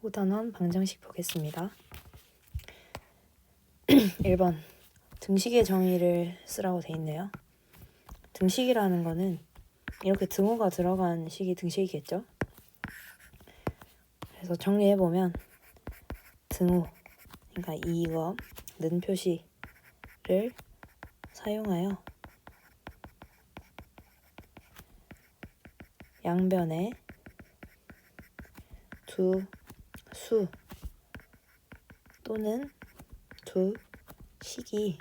5단원 방정식 보겠습니다. 1번 등식의 정의를 쓰라고 돼 있네요. 등식이라는 거는 이렇게 등호가 들어간 식이 등식이겠죠. 그래서 정리해보면 등호, 그러니까 이거 는 표시를 사용하여 양변에 두 수 또는 두 식이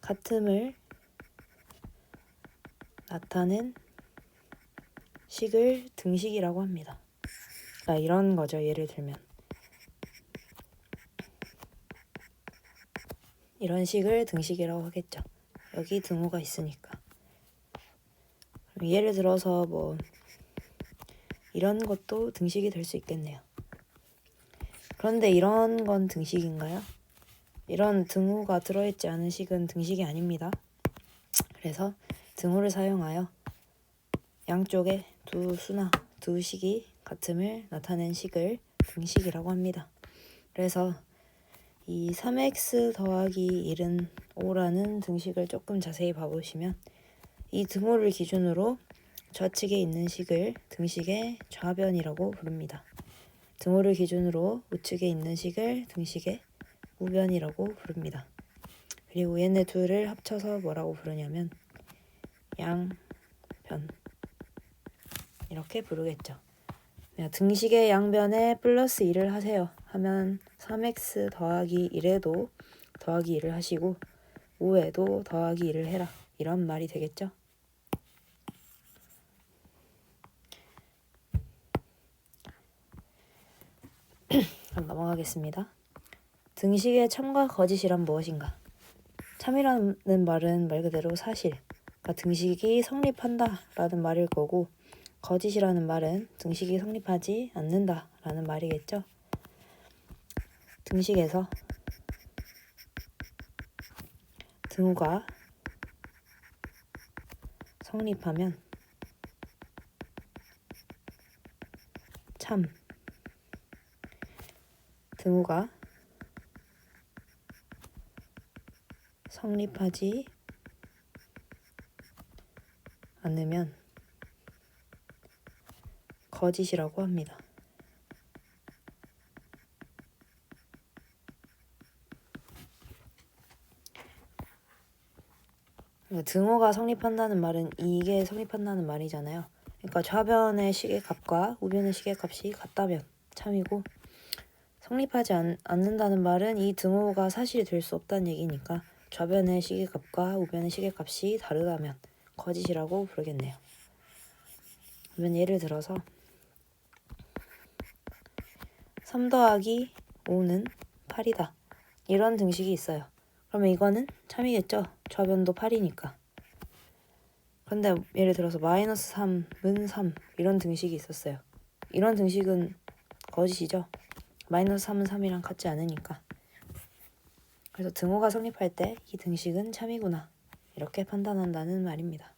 같음을 나타낸 식을 등식이라고 합니다. 그러니까 이런 거죠. 예를 들면 이런 식을 등식이라고 하겠죠. 여기 등호가 있으니까. 예를 들어서 뭐 이런 것도 등식이 될 수 있겠네요. 그런데 이런 건 등식인가요? 이런 등호가 들어있지 않은 식은 등식이 아닙니다. 그래서 등호를 사용하여 양쪽에 두 수나 두 식이 같음을 나타낸 식을 등식이라고 합니다. 그래서 이 3x 더하기 1은 5라는 등식을 조금 자세히 봐보시면 이 등호를 기준으로 좌측에 있는 식을 등식의 좌변이라고 부릅니다. 등호를 기준으로 우측에 있는 식을 등식의 우변이라고 부릅니다. 그리고 얘네 둘을 합쳐서 뭐라고 부르냐면 양변 이렇게 부르겠죠. 등식의 양변에 플러스 2를 하세요 하면 3x 더하기 1에도 더하기 2를 하시고 5에도 더하기 2를 해라 이런 말이 되겠죠. 그럼 넘어가겠습니다. 등식의 참과 거짓이란 무엇인가? 참이라는 말은 말 그대로 사실, 그러니까 등식이 성립한다 라는 말일 거고, 거짓이라는 말은 등식이 성립하지 않는다 라는 말이겠죠. 등식에서 등호가 성립하면 참, 등호가 성립하지 않으면 거짓이라고 합니다. 등호가 성립한다는 말은 이게 성립한다는 말이잖아요. 그러니까 좌변의 식의 값과 우변의 식의 값이 같다면 참이고, 성립하지 않는다는 말은 이 등호가 사실이 될 수 없다는 얘기니까 좌변의 식의 값과 우변의 식의 값이 다르다면 거짓이라고 부르겠네요. 그러면 예를 들어서 3 더하기 5는 8이다 이런 등식이 있어요. 그러면 이거는 참이겠죠. 좌변도 8이니까. 그런데 예를 들어서 마이너스 3은 3 이런 등식이 있었어요. 이런 등식은 거짓이죠. 마이너스 3은 3이랑 같지 않으니까. 그래서 등호가 성립할 때 이 등식은 참이구나 이렇게 판단한다는 말입니다.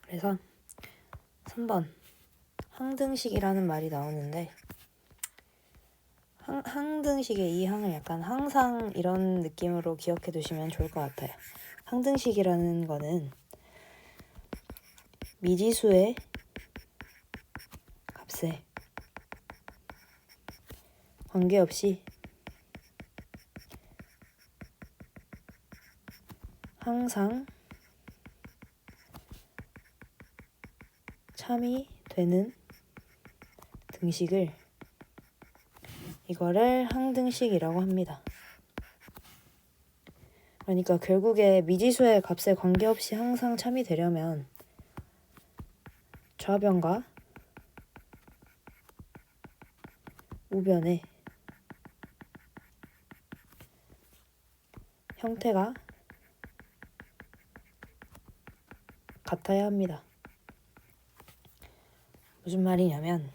그래서 3번 항등식이라는 말이 나오는데, 항등식의 이 항을 약간 항상 이런 느낌으로 기억해 두시면 좋을 것 같아요. 항등식이라는 거는 미지수의 값에 관계없이 항상 참이 되는 등식을 이거를 항등식이라고 합니다. 그러니까 결국에 미지수의 값에 관계없이 항상 참이 되려면 좌변과 우변의 형태가 같아야 합니다. 무슨 말이냐면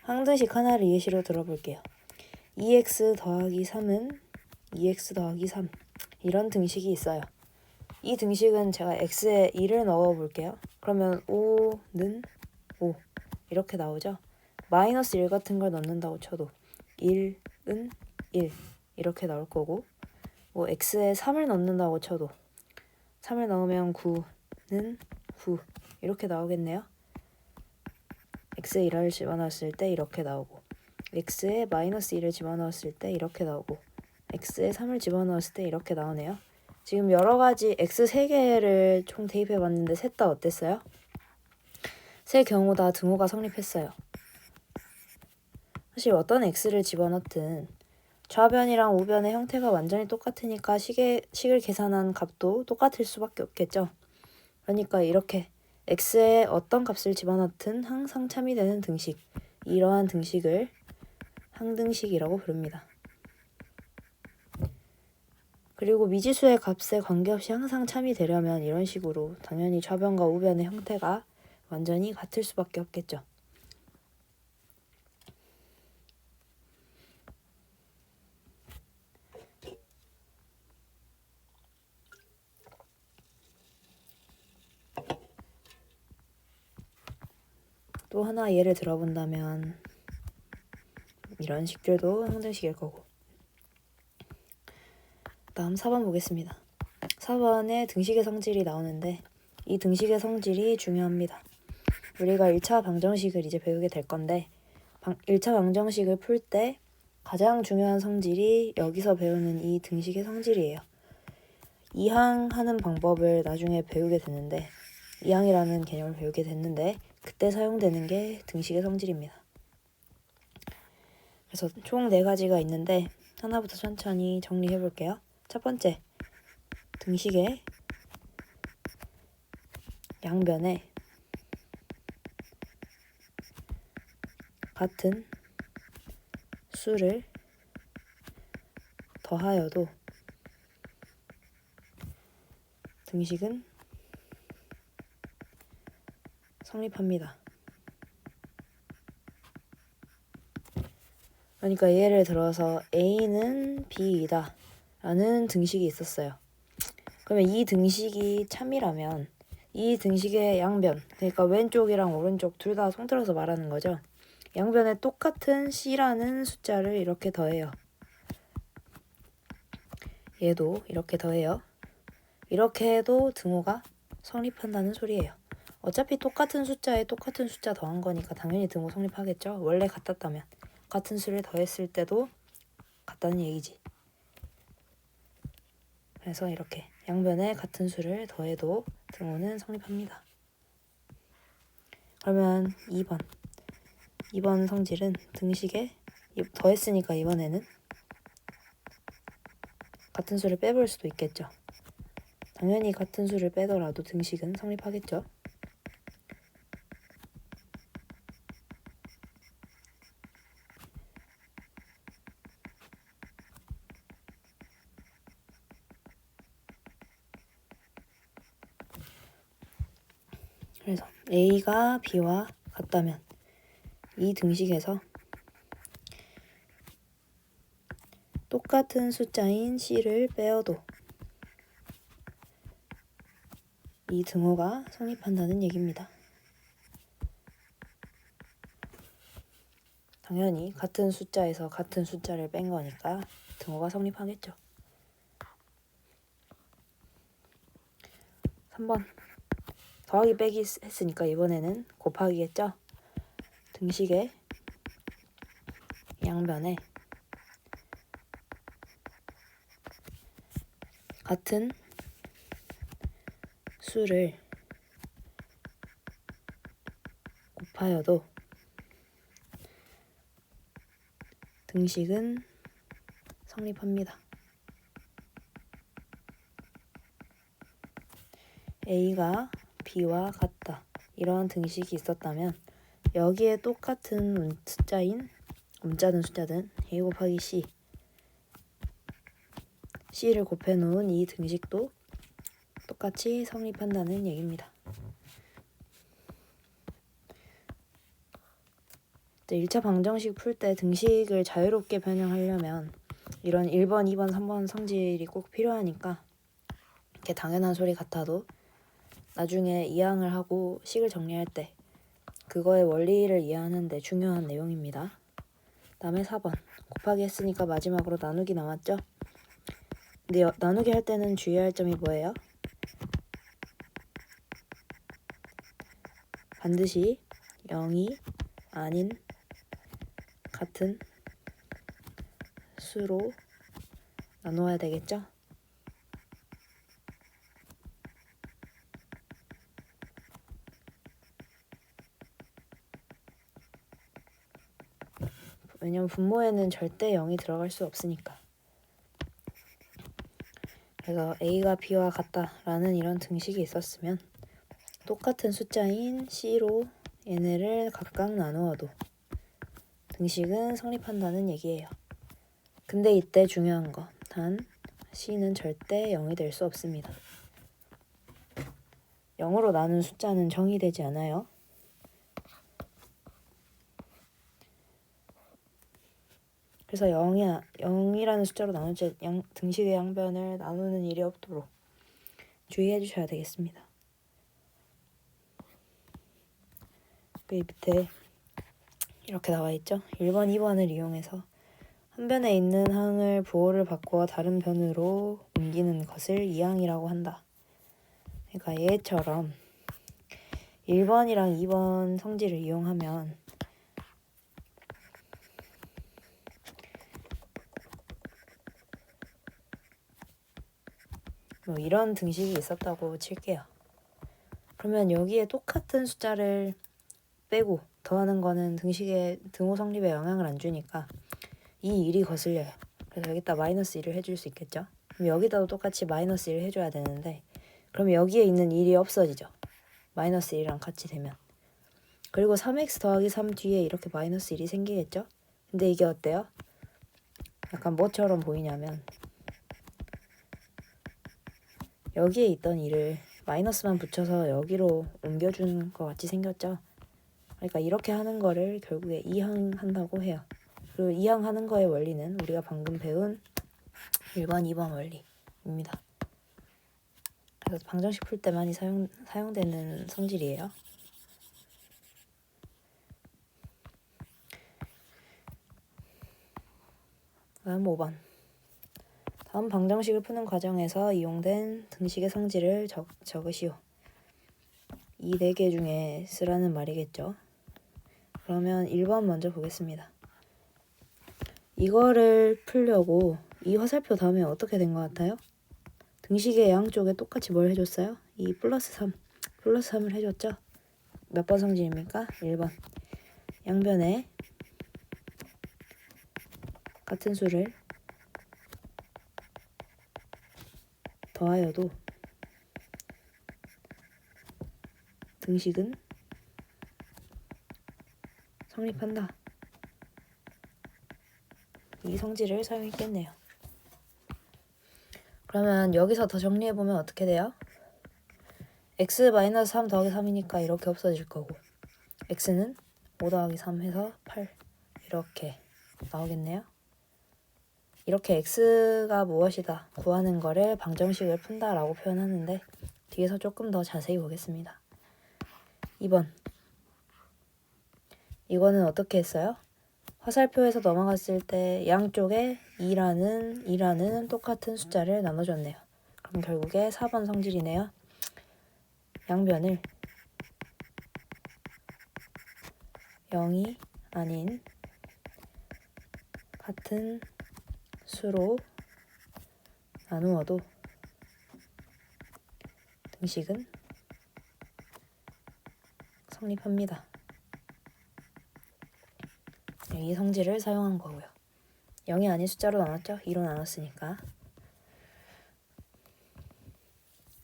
항등식 하나를 예시로 들어볼게요. 2x 더하기 3은 2x 더하기 3 이런 등식이 있어요. 이 등식은 제가 x에 1을 넣어 볼게요. 그러면 5는 5 이렇게 나오죠. 마이너스 1 같은 걸 넣는다고 쳐도 1은 1 이렇게 나올 거고, 뭐 x에 3을 넣는다고 쳐도 3을 넣으면 9는 9 이렇게 나오겠네요. x에 1을 집어넣었을 때 이렇게 나오고, x에 마이너스 1을 집어넣었을 때 이렇게 나오고, x에 3을 집어넣었을 때 이렇게 나오네요. 지금 여러가지 x 3개를 총 대입해봤는데 셋 다 어땠어요? 세 경우 다 등호가 성립했어요. 사실 어떤 x를 집어넣든 좌변이랑 우변의 형태가 완전히 똑같으니까 식을 계산한 값도 똑같을 수밖에 없겠죠. 그러니까 이렇게 x에 어떤 값을 집어넣든 항상 참이되는 등식, 이러한 등식을 항등식이라고 부릅니다. 그리고 미지수의 값에 관계없이 항상 참이되려면 이런 식으로 당연히 좌변과 우변의 형태가 완전히 같을 수밖에 없겠죠. 또 하나 예를 들어본다면 이런 식들도 항등식일 거고. 다음 4번 보겠습니다. 4번에 등식의 성질이 나오는데 이 등식의 성질이 중요합니다. 우리가 1차 방정식을 이제 배우게 될 건데 1차 방정식을 풀 때 가장 중요한 성질이 여기서 배우는 이 등식의 성질이에요. 이항하는 방법을 나중에 배우게 됐는데, 이항이라는 개념을 배우게 됐는데 그때 사용되는 게 등식의 성질입니다. 그래서 총 4가지가 있는데 하나부터 천천히 정리해 볼게요. 첫 번째, 등식의 양변에 같은 수를 더하여도 등식은 성립합니다. 그러니까 예를 들어서 a는 b이다 라는 등식이 있었어요. 그러면 이 등식이 참이라면 이 등식의 양변, 그러니까 왼쪽이랑 오른쪽 둘 다 통틀어서 말하는 거죠. 양변에 똑같은 c라는 숫자를 이렇게 더해요. 얘도 이렇게 더해요. 이렇게 해도 등호가 성립한다는 소리예요. 어차피 똑같은 숫자에 똑같은 숫자 더한 거니까 당연히 등호 성립하겠죠. 원래 같았다면. 같은 수를 더했을 때도 같다는 얘기지. 그래서 이렇게 양변에 같은 수를 더해도 등호는 성립합니다. 그러면 2번 성질은 등식에 더했으니까 이번에는 같은 수를 빼볼 수도 있겠죠. 당연히 같은 수를 빼더라도 등식은 성립하겠죠. 그래서 a가 b와 같다면 이 등식에서 똑같은 숫자인 c를 빼어도 이 등호가 성립한다는 얘기입니다. 당연히 같은 숫자에서 같은 숫자를 뺀 거니까 등호가 성립하겠죠. 3번 더하기 빼기 했으니까 이번에는 곱하기겠죠. 등식의 양변에 같은 수를 곱하여도 등식은 성립합니다. a가 b와 같다. 이러한 등식이 있었다면 여기에 똑같은 숫자인 문자든 숫자든 a 곱하기 c를 곱해 놓은 이 등식도 똑같이 성립한다는 얘기입니다. 1차 방정식 풀 때 등식을 자유롭게 변형하려면 이런 1번, 2번, 3번 성질이 꼭 필요하니까 이렇게 당연한 소리 같아도 나중에 이항을 하고 식을 정리할 때 그거의 원리를 이해하는 데 중요한 내용입니다. 다음에 4번. 곱하기 했으니까 마지막으로 나누기 나왔죠? 근데 나누기 할 때는 주의할 점이 뭐예요? 반드시 0이 아닌 같은 수로 나누어야 되겠죠? 왜냐면 분모에는 절대 0이 들어갈 수 없으니까. 그래서 A가 B와 같다라는 이런 등식이 있었으면 똑같은 숫자인 C로 얘네를 각각 나누어도 등식은 성립한다는 얘기예요. 근데 이때 중요한 거, 단 C는 절대 0이 될 수 없습니다. 0으로 나눈 숫자는 정의되지 않아요. 그래서 0이라는 숫자로 나눌 때 등식의 양변을 나누는 일이 없도록 주의해 주셔야 되겠습니다. 그 밑에 이렇게 나와 있죠. 1번, 2번을 이용해서 한 변에 있는 항을 부호를 바꾸어 다른 변으로 옮기는 것을 이항이라고 한다. 그러니까 얘처럼 1번이랑 2번 성질을 이용하면 뭐 이런 등식이 있었다고 칠게요. 그러면 여기에 똑같은 숫자를 빼고 더하는 거는 등식의 등호 성립에 영향을 안 주니까 이 일이 거슬려요. 그래서 여기다 마이너스 1을 해줄 수 있겠죠. 그럼 여기다도 똑같이 마이너스 1을 해줘야 되는데 그럼 여기에 있는 1이 없어지죠. 마이너스 1이랑 같이 되면. 그리고 3x 더하기 3 뒤에 이렇게 마이너스 1이 생기겠죠. 근데 이게 어때요? 약간 뭐처럼 보이냐면 여기에 있던 1을 마이너스만 붙여서 여기로 옮겨준 것 같이 생겼죠. 그러니까 이렇게 하는 거를 결국에 이항한다고 해요. 그리고 이항하는 거의 원리는 우리가 방금 배운 1번, 2번 원리입니다. 그래서 방정식 풀 때 많이 사용되는 성질이에요. 다음 5번. 다음 방정식을 푸는 과정에서 이용된 등식의 성질을 적으시오. 이 4개 중에 쓰라는 말이겠죠. 그러면 1번 먼저 보겠습니다. 이거를 풀려고 이 화살표 다음에 어떻게 된 것 같아요? 등식의 양쪽에 똑같이 뭘 해줬어요? 이 플러스 3을 해줬죠? 몇 번 성질입니까? 1번. 양변에 같은 수를 더하여도 등식은 성립한다. 이 성질을 사용했겠네요. 그러면 여기서 더 정리해보면 어떻게 돼요? x-3 더하기 3이니까 이렇게 없어질 거고 x는 5 더하기 3 해서 8 이렇게 나오겠네요. 이렇게 x가 무엇이다 구하는 거를 방정식을 푼다라고 표현하는데 뒤에서 조금 더 자세히 보겠습니다. 2번. 이거는 어떻게 했어요? 화살표에서 넘어갔을 때 양쪽에 2라는 똑같은 숫자를 나눠줬네요. 그럼 결국에 4번 성질이네요. 양변을 0이 아닌 같은 수로 나누어도 등식은 성립합니다. 이 성질을 사용한 거고요. 0이 아닌 숫자로 나눴죠? 2로 나눴으니까.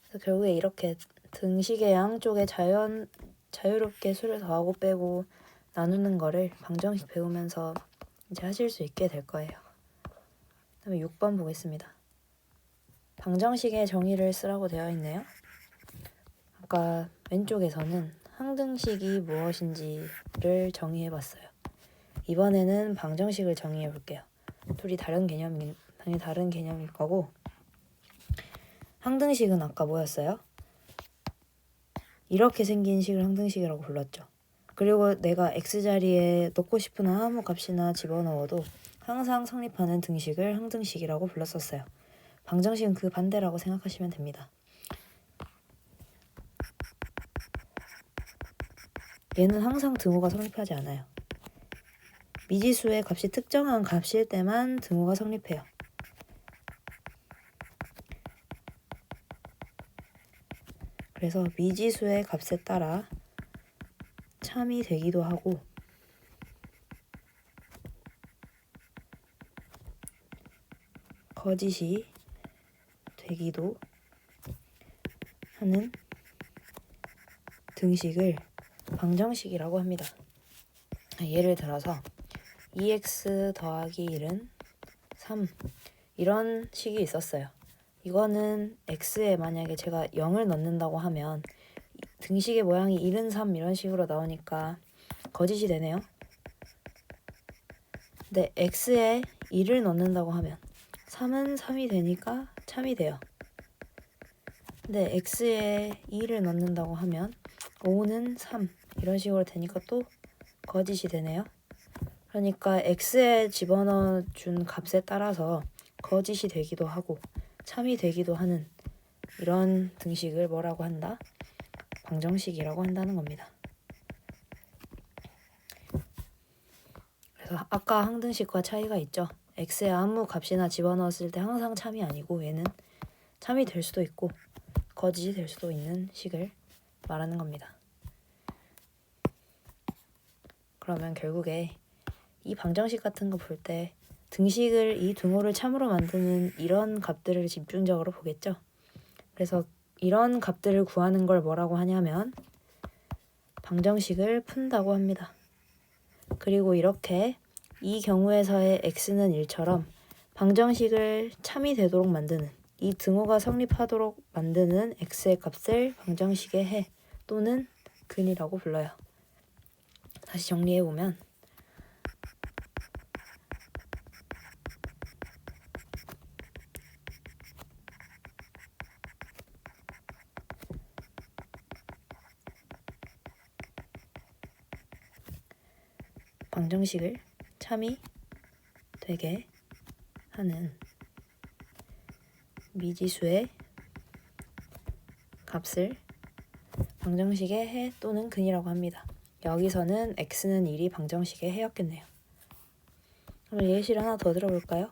그래서 결국에 이렇게 등식의 양쪽에 자유롭게 수를 더하고 빼고 나누는 거를 방정식 배우면서 이제 하실 수 있게 될 거예요. 그다음에 6번 보겠습니다. 방정식의 정의를 쓰라고 되어 있네요. 아까 왼쪽에서는 항등식이 무엇인지를 정의해 봤어요. 이번에는 방정식을 정의해 볼게요. 둘이 당연히 다른 개념일 거고 항등식은 아까 뭐였어요? 이렇게 생긴 식을 항등식이라고 불렀죠. 그리고 내가 x자리에 넣고 싶은 아무 값이나 집어넣어도 항상 성립하는 등식을 항등식이라고 불렀었어요. 방정식은 그 반대라고 생각하시면 됩니다. 얘는 항상 등호가 성립하지 않아요. 미지수의 값이 특정한 값일 때만 등호가 성립해요. 그래서 미지수의 값에 따라 참이 되기도 하고 거짓이 되기도 하는 등식을 방정식이라고 합니다. 예를 들어서 2x 더하기 1은 3 이런 식이 있었어요. 이거는 x에 만약에 제가 0을 넣는다고 하면 등식의 모양이 1은 3 이런 식으로 나오니까 거짓이 되네요. 근데 x에 1을 넣는다고 하면 3은 3이 되니까 참이 돼요. 근데 x에 2를 넣는다고 하면 5는 3 이런 식으로 되니까 또 거짓이 되네요. 그러니까 x에 집어넣어 준 값에 따라서 거짓이 되기도 하고 참이 되기도 하는 이런 등식을 뭐라고 한다? 방정식이라고 한다는 겁니다. 그래서 아까 항등식과 차이가 있죠. x에 아무 값이나 집어넣었을 때 항상 참이 아니고 얘는 참이 될 수도 있고 거짓이 될 수도 있는 식을 말하는 겁니다. 그러면 결국에 이 방정식 같은 거 볼 때 등식을 이 등호를 참으로 만드는 이런 값들을 집중적으로 보겠죠. 그래서 이런 값들을 구하는 걸 뭐라고 하냐면 방정식을 푼다고 합니다. 그리고 이렇게 이 경우에서의 x는 1처럼 방정식을 참이 되도록 만드는 이 등호가 성립하도록 만드는 x의 값을 방정식의 해 또는 근이라고 불러요. 다시 정리해보면 방정식을 참이 되게 하는 미지수의 값을 방정식의 해 또는 근이라고 합니다. 여기서는 x는 1이 방정식의 해였겠네요. 그럼 예시를 하나 더 들어볼까요?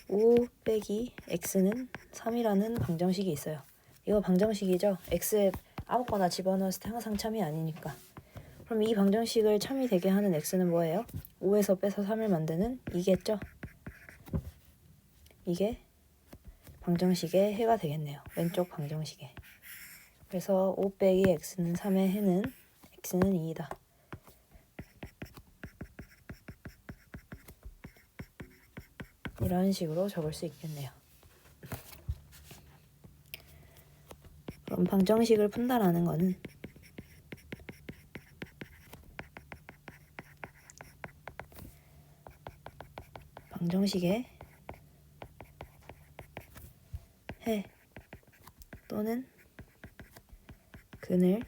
5 빼기 x는 3이라는 방정식이 있어요. 이거 방정식이죠? x에 아무거나 집어넣었을 때 항상 참이 아니니까. 그럼 이 방정식을 참이 되게 하는 x는 뭐예요? 5에서 빼서 3을 만드는 2겠죠? 이게 방정식의 해가 되겠네요. 왼쪽 방정식의. 그래서 5 빼기 x는 3의 해는 x는 2이다. 이런 식으로 적을 수 있겠네요. 그럼 방정식을 푼다라는 거는 방정식의 해 또는 근을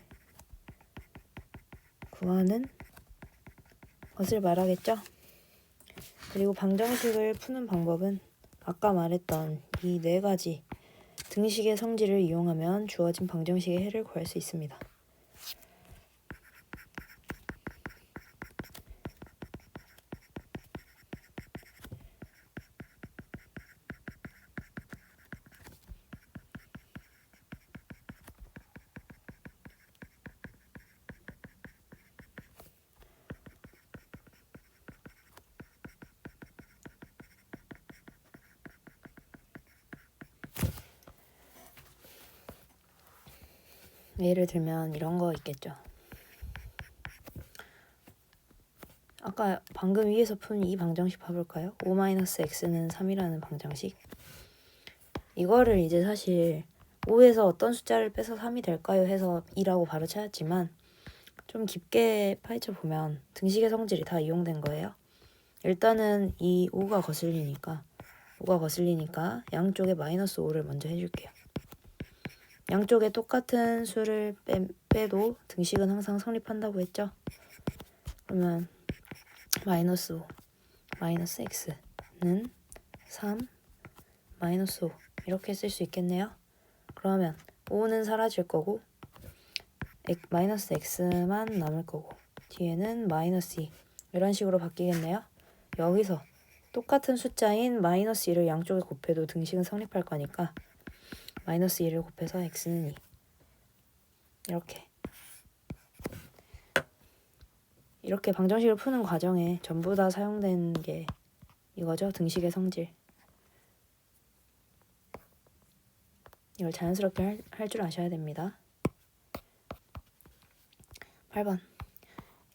구하는 것을 말하겠죠. 그리고 방정식을 푸는 방법은 아까 말했던 이 4가지 등식의 성질을 이용하면 주어진 방정식의 해를 구할 수 있습니다. 예를 들면 이런 거 있겠죠. 아까 방금 위에서 푼 이 방정식 봐볼까요? 5-x는 3이라는 방정식. 이거를 이제 사실 5에서 어떤 숫자를 빼서 3이 될까요? 해서 2라고 바로 찾았지만 좀 깊게 파헤쳐 보면 등식의 성질이 다 이용된 거예요. 일단은 이 5가 거슬리니까 양쪽에 -5를 먼저 해줄게요. 양쪽에 똑같은 수를 빼도 등식은 항상 성립한다고 했죠. 그러면 마이너스 5, 마이너스 x는 3, 마이너스 5 이렇게 쓸 수 있겠네요. 그러면 5는 사라질 거고 마이너스 x만 남을 거고 뒤에는 마이너스 2 이런 식으로 바뀌겠네요. 여기서 똑같은 숫자인 마이너스 2를 양쪽에 곱해도 등식은 성립할 거니까 마이너스 2를 곱해서 x는 2 이렇게 방정식을 푸는 과정에 전부 다 사용된 게 이거죠. 등식의 성질. 이걸 자연스럽게 할 줄 아셔야 됩니다. 8번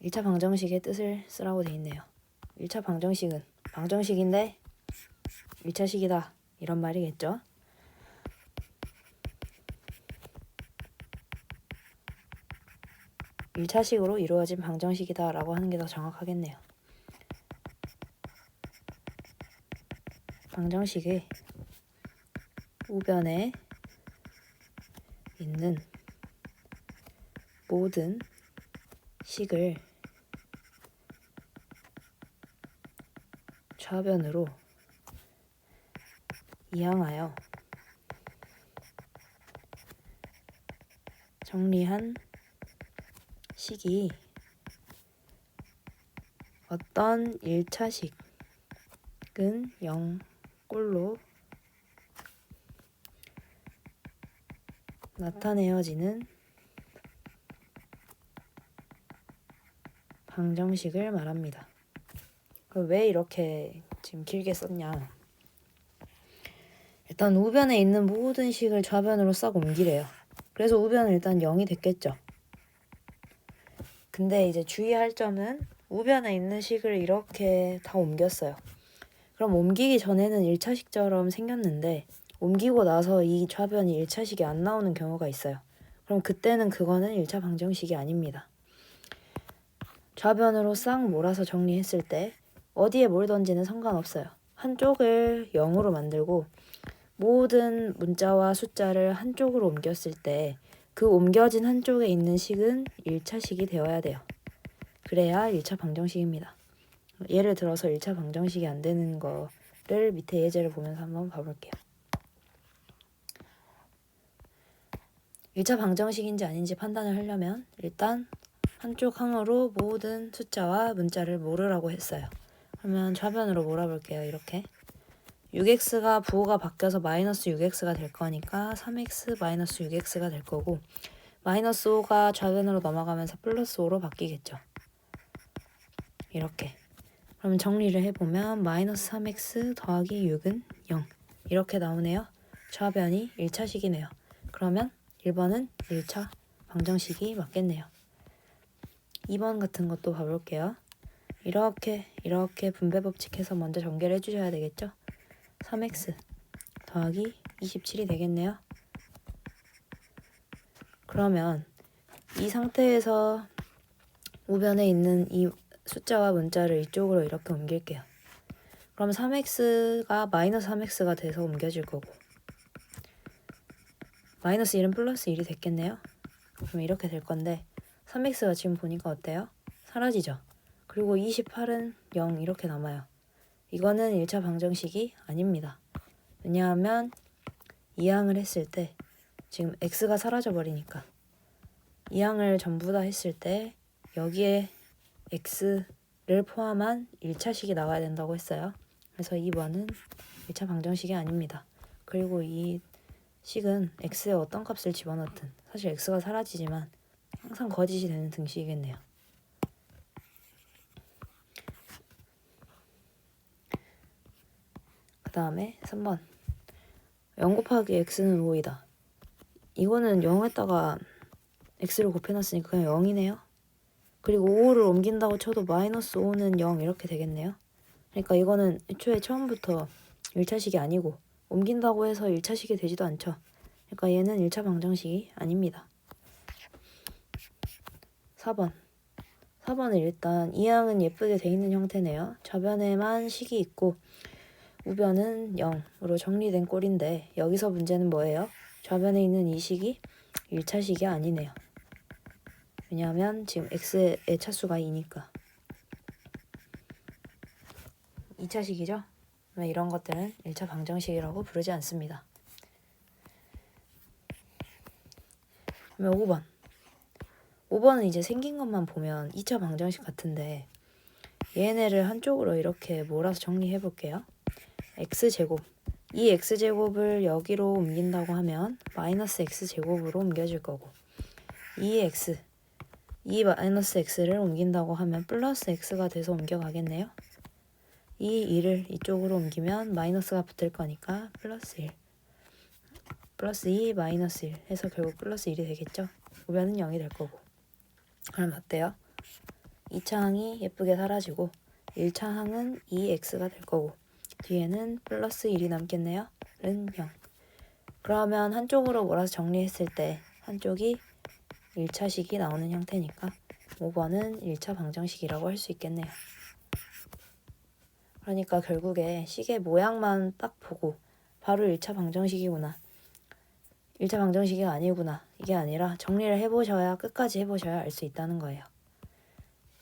1차 방정식의 뜻을 쓰라고 돼 있네요. 1차 방정식은 방정식인데 1차식이다 이런 말이겠죠. (1차식으로) 이루어진 방정식이다 라고 하는 게 더 정확하겠네요. 방정식의 우변에 있는 모든 식을 좌변으로 이항하여 정리한 식이 어떤 1차식은 0꼴로 나타내어지는 방정식을 말합니다. 왜 이렇게 지금 길게 썼냐? 일단 우변에 있는 모든 식을 좌변으로 싹 옮기래요. 그래서 우변은 일단 0이 됐겠죠. 근데 이제 주의할 점은 우변에 있는 식을 이렇게 다 옮겼어요. 그럼 옮기기 전에는 1차식처럼 생겼는데 옮기고 나서 이 좌변이 1차식이 안 나오는 경우가 있어요. 그럼 그때는 그거는 1차 방정식이 아닙니다. 좌변으로 싹 몰아서 정리했을 때 어디에 뭘 던지는 상관없어요. 한쪽을 0으로 만들고 모든 문자와 숫자를 한쪽으로 옮겼을 때 그 옮겨진 한쪽에 있는 식은 1차식이 되어야 돼요. 그래야 1차 방정식입니다. 예를 들어서 1차 방정식이 안 되는 거를 밑에 예제를 보면서 한번 봐볼게요. 1차 방정식인지 아닌지 판단을 하려면 일단 한쪽 항으로 모든 숫자와 문자를 모르라고 했어요. 그러면 좌변으로 몰아볼게요. 이렇게 6x가 부호가 바뀌어서 마이너스 6x가 될 거니까 3x 마이너스 6x가 될 거고 마이너스 5가 좌변으로 넘어가면서 플러스 5로 바뀌겠죠. 이렇게. 그럼 정리를 해보면 마이너스 3x 더하기 6은 0 이렇게 나오네요. 좌변이 1차식이네요. 그러면 1번은 1차 방정식이 맞겠네요. 2번 같은 것도 봐볼게요. 이렇게 분배 법칙해서 먼저 전개를 해주셔야 되겠죠. 3x 더하기 27이 되겠네요. 그러면 이 상태에서 우변에 있는 이 숫자와 문자를 이쪽으로 이렇게 옮길게요. 그럼 3x가 마이너스 3x가 돼서 옮겨질 거고 마이너스 1은 플러스 1이 됐겠네요. 그럼 이렇게 될 건데 3x가 지금 보니까 어때요? 사라지죠. 그리고 28은 0 이렇게 남아요. 이거는 1차 방정식이 아닙니다. 왜냐하면 이항을 했을 때 지금 x가 사라져 버리니까 이항을 전부 다 했을 때 여기에 x를 포함한 1차식이 나와야 된다고 했어요. 그래서 2번은 1차 방정식이 아닙니다. 그리고 이 식은 x에 어떤 값을 집어넣든 사실 x가 사라지지만 항상 거짓이 되는 등식이겠네요. 그 다음에 3번 0 곱하기 x는 5이다. 이거는 0에다가 x를 곱해놨으니까 그냥 0이네요. 그리고 5를 옮긴다고 쳐도 마이너스 5는 0 이렇게 되겠네요. 그러니까 이거는 애초에 처음부터 1차식이 아니고 옮긴다고 해서 1차식이 되지도 않죠. 그러니까 얘는 1차 방정식이 아닙니다. 4번은 일단 이항은 예쁘게 돼 있는 형태네요. 좌변에만 식이 있고 우변은 0으로 정리된 꼴인데 여기서 문제는 뭐예요? 좌변에 있는 이 식이 1차 식이 아니네요. 왜냐하면 지금 x의 차수가 2니까. 2차 식이죠? 이런 것들은 1차 방정식이라고 부르지 않습니다. 그러면 5번. 5번은 이제 생긴 것만 보면 2차 방정식 같은데 얘네를 한쪽으로 이렇게 몰아서 정리해 볼게요. x제곱. 이 x제곱을 여기로 옮긴다고 하면 마이너스 x제곱으로 옮겨질 거고 이 마이너스 x를 옮긴다고 하면 플러스 x가 돼서 옮겨가겠네요. 이 2를 이쪽으로 옮기면 마이너스가 붙을 거니까 플러스 1 플러스 2 마이너스 1 해서 결국 플러스 1이 되겠죠. 우변은 0이 될 거고. 그럼 어때요? 2차 항이 예쁘게 사라지고 1차 항은 2x가 될 거고 뒤에는 플러스 1이 남겠네요. 는 0. 그러면 한쪽으로 몰아서 정리했을 때 한쪽이 1차식이 나오는 형태니까 5번은 1차 방정식이라고 할 수 있겠네요. 그러니까 결국에 식의 모양만 딱 보고 바로 1차 방정식이구나. 1차 방정식이 아니구나. 이게 아니라 정리를 해보셔야 끝까지 해보셔야 알 수 있다는 거예요.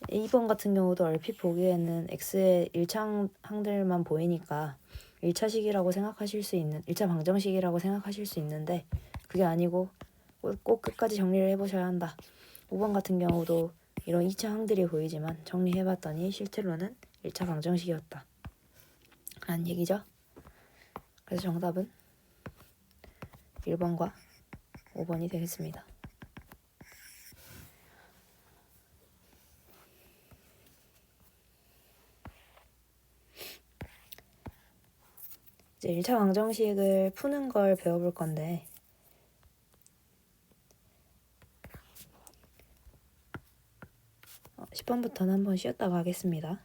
2번 같은 경우도 얼핏 보기에는 x의 1차 항들만 보이니까 1차식이라고 생각하실 수 있는 1차 방정식이라고 생각하실 수 있는데 그게 아니고 꼭 끝까지 정리를 해보셔야 한다. 5번 같은 경우도 이런 2차 항들이 보이지만 정리해봤더니 실제로는 1차 방정식이었다 라는 얘기죠. 그래서 정답은 1번과 5번이 되겠습니다. 이제 1차 방정식을 푸는 걸 배워볼 건데 10번부터는 한번 쉬었다가 하겠습니다.